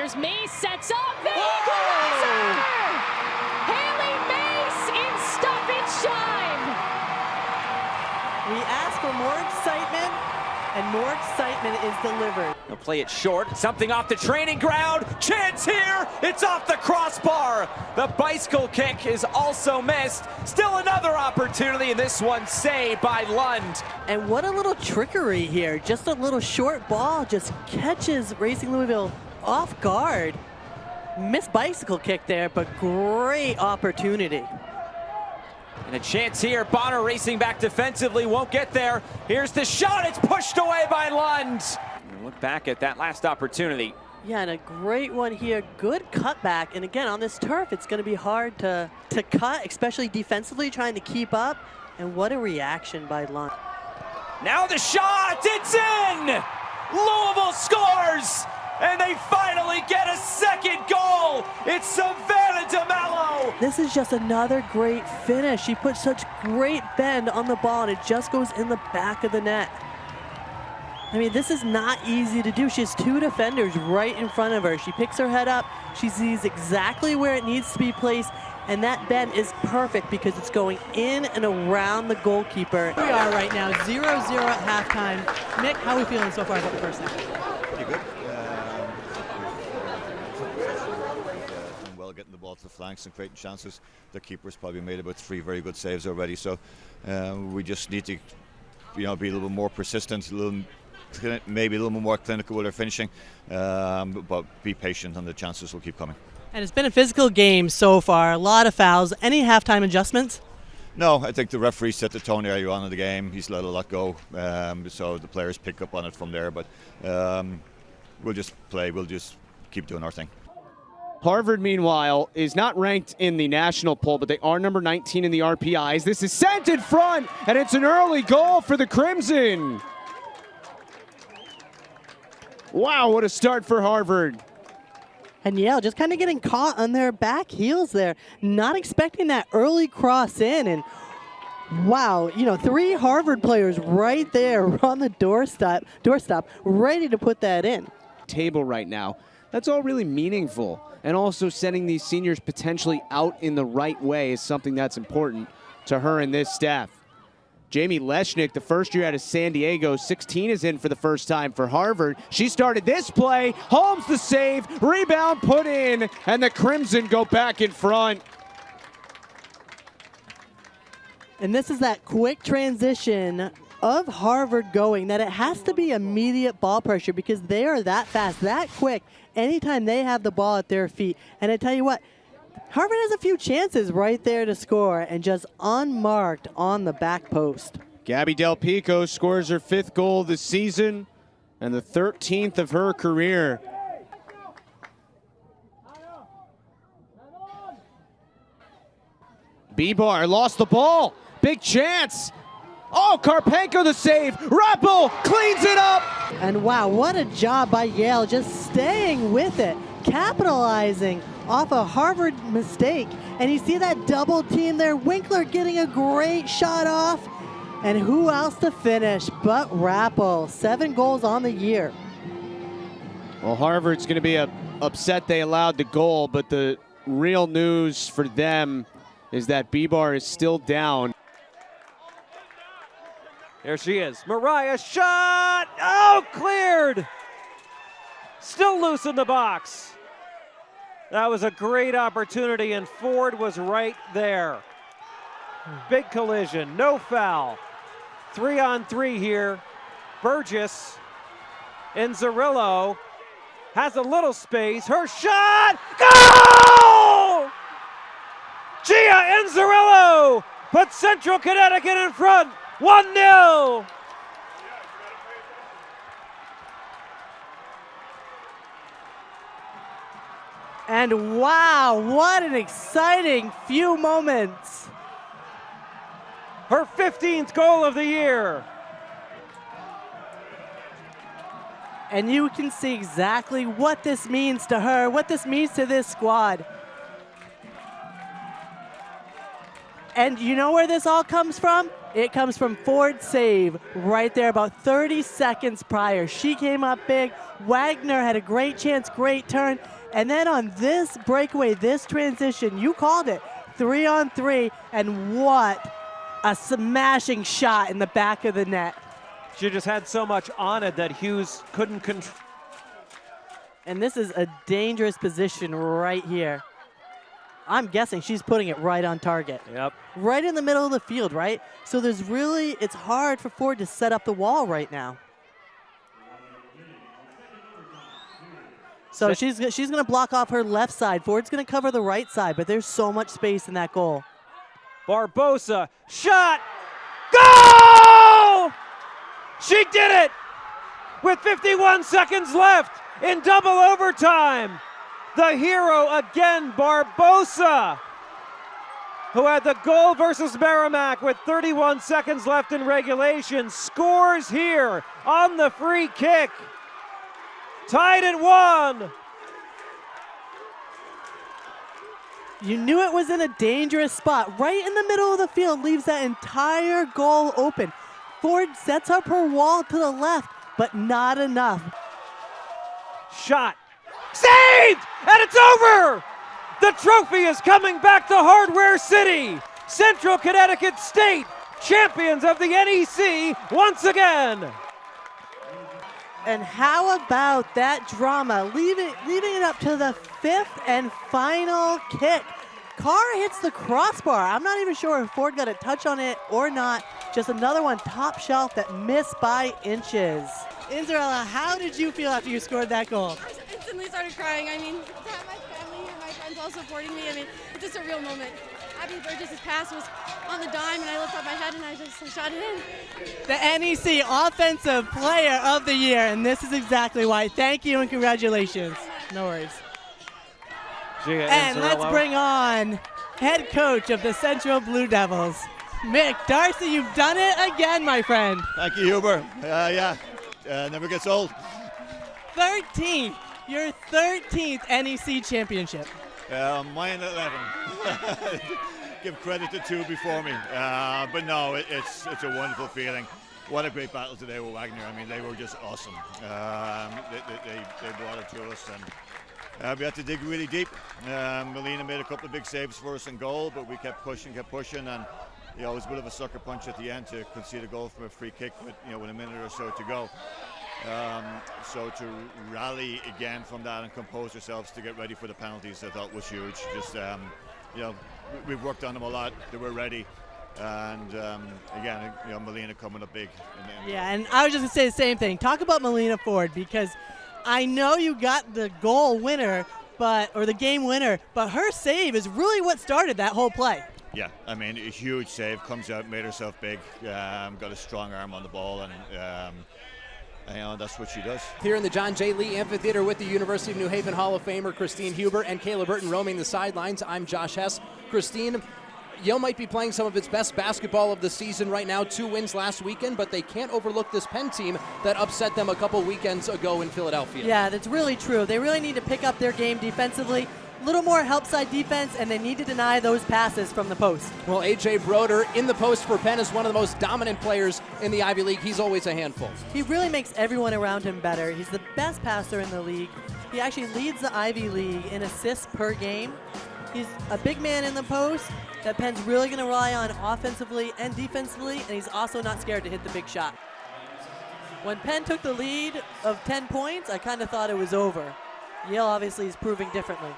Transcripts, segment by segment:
Here's Mace, sets up, the equalizer! Haley Mace in stoppage time! We ask for more excitement, and more excitement is delivered. They'll play it short, something off the training ground, chance here, it's off the crossbar. The bicycle kick is also missed. Still another opportunity, and this one saved by Lund. And what a little trickery here. Just a little short ball just catches Racing Louisville off guard. Missed bicycle kick there, but great opportunity. And a chance here, Bonner racing back defensively, won't get there. Here's the shot, it's pushed away by Lund. And look back at that last opportunity. Yeah, and a great one here. Good cutback. And again, on this turf, it's going to be hard to cut, especially defensively, trying to keep up. And what a reaction by Lund. Now the shot, it's in! Louisville scores! And they finally get a second goal! It's Savannah DeMello! This is just another great finish. She put such great bend on the ball, and it just goes in the back of the net. I mean, this is not easy to do. She has two defenders right in front of her. She picks her head up. She sees exactly where it needs to be placed, and that bend is perfect because it's going in and around the goalkeeper. We are right now 0-0 at halftime. Mick, how are we feeling so far about the first half? Pretty good. Well, getting the ball to the flanks and creating chances. The keeper's probably made about 3 very good saves already. So we just need to, be a little bit more persistent, maybe a little bit more clinical with our finishing, but be patient, and the chances will keep coming. And it's been a physical game so far. A lot of fouls. Any halftime adjustments? No, I think the referee set the tone early on in the game. He's let a lot go, so the players pick up on it from there. But we'll just play. We'll just keep doing our thing. Harvard, meanwhile, is not ranked in the national poll, but they are number 19 in the RPIs. This is sent in front, and it's an early goal for the Crimson. Wow, what a start for Harvard. And Yale just kind of getting caught on their back heels there, not expecting that early cross in. And wow, 3 Harvard players right there on the doorstep, ready to put that in. Table right now. That's all really meaningful. And also setting these seniors potentially out in the right way is something that's important to her and this staff. Jamie Leshnick, the first year out of San Diego, 16 is in for the first time for Harvard. She started this play. Holmes the save. Rebound put in. And the Crimson go back in front. And this is that quick transition of Harvard going, that it has to be immediate ball pressure because they are that fast, that quick, anytime they have the ball at their feet. And I tell you what, Harvard has a few chances right there to score and just unmarked on the back post. Gabby Del Pico scores her 5th goal this season and the 13th of her career. B-Bar lost the ball. Big chance. Oh, Karpenko the save. Rappel cleans it up. And wow, what a job by Yale, just staying with it, capitalizing off a Harvard mistake. And you see that double team there, Winkler getting a great shot off. And who else to finish but Rappel, 7 goals on the year. Well, Harvard's going to be upset they allowed the goal, but the real news for them is that B-Bar is still down. There she is. Mariah shot! Oh, cleared! Still loose in the box. That was a great opportunity, and Ford was right there. Big collision, no foul. 3-on-3 here. Burgess. Inzerillo has a little space. Her shot! Goal! Gia Inzerillo puts Central Connecticut in front. 1-0. And wow, what an exciting few moments. Her 15th goal of the year. And you can see exactly what this means to her, what this means to this squad. And you know where this all comes from? It comes from Ford's save right there about 30 seconds prior. She came up big. Wagner had a great chance, great turn. And then on this breakaway, this transition, you called it, 3-on-3, and what a smashing shot in the back of the net. She just had so much on it that Hughes couldn't control. And this is a dangerous position right here. I'm guessing she's putting it right on target. Yep. Right in the middle of the field, right? So there's really, it's hard for Ford to set up the wall right now. So she's going to block off her left side. Ford's going to cover the right side, but there's so much space in that goal. Barbosa, shot, goal! She did it with 51 seconds left in double overtime. The hero again, Barbosa, who had the goal versus Merrimack with 31 seconds left in regulation, scores here on the free kick. Tied at 1. You knew it was in a dangerous spot. Right in the middle of the field, leaves that entire goal open. Ford sets up her wall to the left, but not enough. Shot. Saved! And it's over! The trophy is coming back to Hardware City. Central Connecticut State, champions of the NEC once again. And how about that drama, leaving it up to the 5th and final kick. Carr hits the crossbar. I'm not even sure if Ford got a touch on it or not. Just another one top shelf that missed by inches. Israela, how did you feel after you scored that goal? I instantly started crying. I mean, to have my family here, my friends all supporting me, I mean, it's just a real moment. Abby Burgess' pass was on the dime, and I lifted up my head, and I just shot it in. The NEC Offensive Player of the Year, and this is exactly why. Thank you and congratulations. No worries. And let's bring on head coach of the Central Blue Devils, Mick Darcy. You've done it again, my friend. Thank you, Huber. Never gets old. 13th, your 13th NEC championship. Mine 11. Give credit to 2 before me. But no, it's a wonderful feeling. What a great battle today with Wagner. I mean, they were just awesome. They brought it to us, and we had to dig really deep. Melina made a couple of big saves for us in goal, but we kept pushing, and it was a bit of a sucker punch at the end to concede a goal from a free kick with a minute or so to go. So to rally again from that and compose ourselves to get ready for the penalties, I thought was huge. Just we've worked on them a lot. They were ready, and again, Melina coming up big. Yeah, and I was just gonna say the same thing. Talk about Melina Ford, because I know you got the goal winner, or the game winner, but her save is really what started that whole play. Yeah, I mean, a huge save, comes out, made herself big, got a strong arm on the ball, and that's what she does. Here in the John J. Lee Amphitheater with the University of New Haven Hall of Famer Christine Huber and Kayla Burton roaming the sidelines. I'm Josh Hess. Christine, Yale might be playing some of its best basketball of the season right now. 2 wins last weekend, but they can't overlook this Penn team that upset them a couple weekends ago in Philadelphia. Yeah, that's really true. They really need to pick up their game defensively. A little more help side defense, and they need to deny those passes from the post. Well, A.J. Broder in the post for Penn is one of the most dominant players in the Ivy League. He's always a handful. He really makes everyone around him better. He's the best passer in the league. He actually leads the Ivy League in assists per game. He's a big man in the post that Penn's really going to rely on offensively and defensively, and he's also not scared to hit the big shot. When Penn took the lead of 10 points, I kind of thought it was over. Yale obviously is proving differently.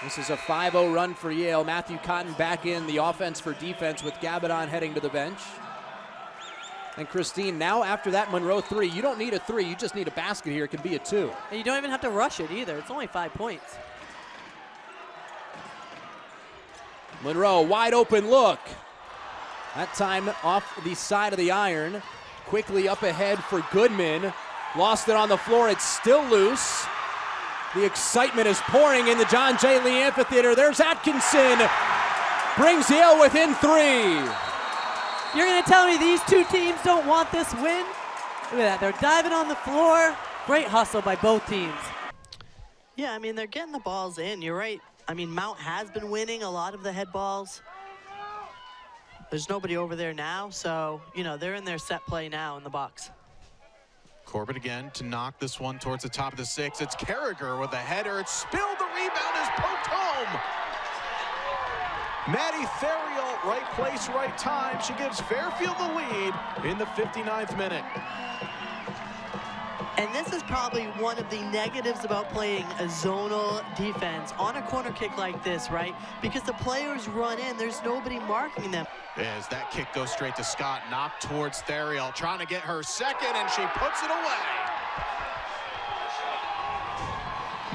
This is a 5-0 run for Yale. Matthew Cotton back in the offense for defense with Gabadon heading to the bench. And Christine, now after that Monroe 3, you don't need a 3, you just need a basket here. It can be a 2. And you don't even have to rush it either. It's only 5 points. Monroe, wide open look. That time off the side of the iron. Quickly up ahead for Goodman. Lost it on the floor, it's still loose. The excitement is pouring in the John J. Lee Amphitheater. There's Atkinson. Brings Yale within 3. You're going to tell me these 2 teams don't want this win? Look at that. They're diving on the floor. Great hustle by both teams. Yeah, I mean, they're getting the balls in. You're right. I mean, Mount has been winning a lot of the head balls. There's nobody over there now, so, you know, they're in their set play now in the box. Corbett again to knock this one towards the top of the 6. It's Carragher with a header. It's spilled. The rebound is poked home. Maddie Theriault, right place, right time. She gives Fairfield the lead in the 59th minute. And this is probably one of the negatives about playing a zonal defense on a corner kick like this, right? Because the players run in, there's nobody marking them. As that kick goes straight to Scott, knocked towards Theriault, trying to get her second, and she puts it away.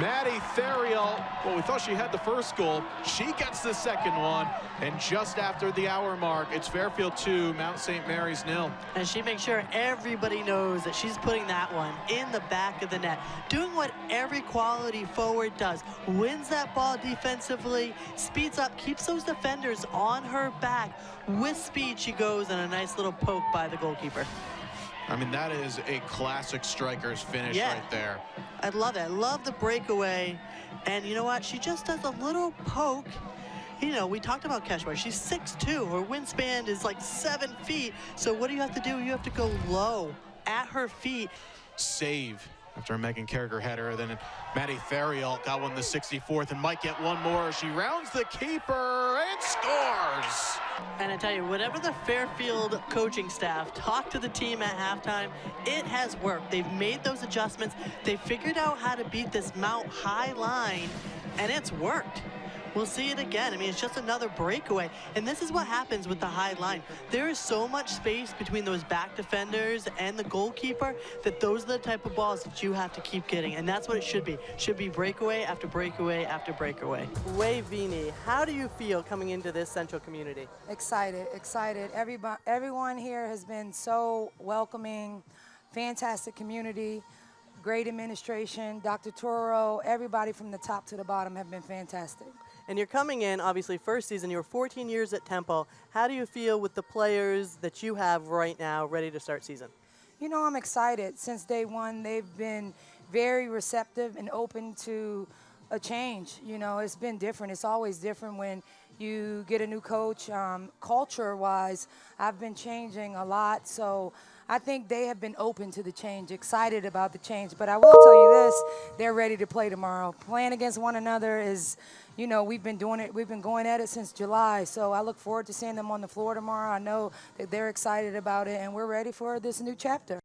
Maddie Theriault, well, we thought she had the first goal. She gets the second one, and just after the hour mark, it's Fairfield 2, Mount St. Mary's 0. And she makes sure everybody knows that she's putting that one in the back of the net, doing what every quality forward does. Wins that ball defensively, speeds up, keeps those defenders on her back. With speed, she goes, and a nice little poke by the goalkeeper. I mean, that is a classic striker's finish right there. I love it. I love the breakaway. And you know what? She just does a little poke. You know, we talked about Keshwar. She's 6'2". Her wingspan is like 7 feet. So what do you have to do? You have to go low at her feet. Save after a Megan Carragher header. Then Maddie Theriault got one in the 64th and might get one more. She rounds the keeper and scores. And I tell you, whatever the Fairfield coaching staff talked to the team at halftime, it has worked. They've made those adjustments. They figured out how to beat this Mount High line, and it's worked. We'll see it again. I mean, it's just another breakaway. And this is what happens with the high line. There is so much space between those back defenders and the goalkeeper that those are the type of balls that you have to keep getting. And that's what it should be. It should be breakaway after breakaway after breakaway. Ray Vini, how do you feel coming into this Central community? Excited, excited. Everyone here has been so welcoming, fantastic community, great administration. Dr. Toro, everybody from the top to the bottom have been fantastic. And you're coming in, obviously, first season. You were 14 years at Temple. How do you feel with the players that you have right now ready to start season? You know, I'm excited. Since day one, they've been very receptive and open to a change. You know, it's been different. It's always different when you get a new coach. Culture-wise, I've been changing a lot. So I think they have been open to the change, excited about the change. But I will tell you this, they're ready to play tomorrow. Playing against one another is, you know, we've been doing it. We've been going at it since July. So I look forward to seeing them on the floor tomorrow. I know that they're excited about it, and we're ready for this new chapter.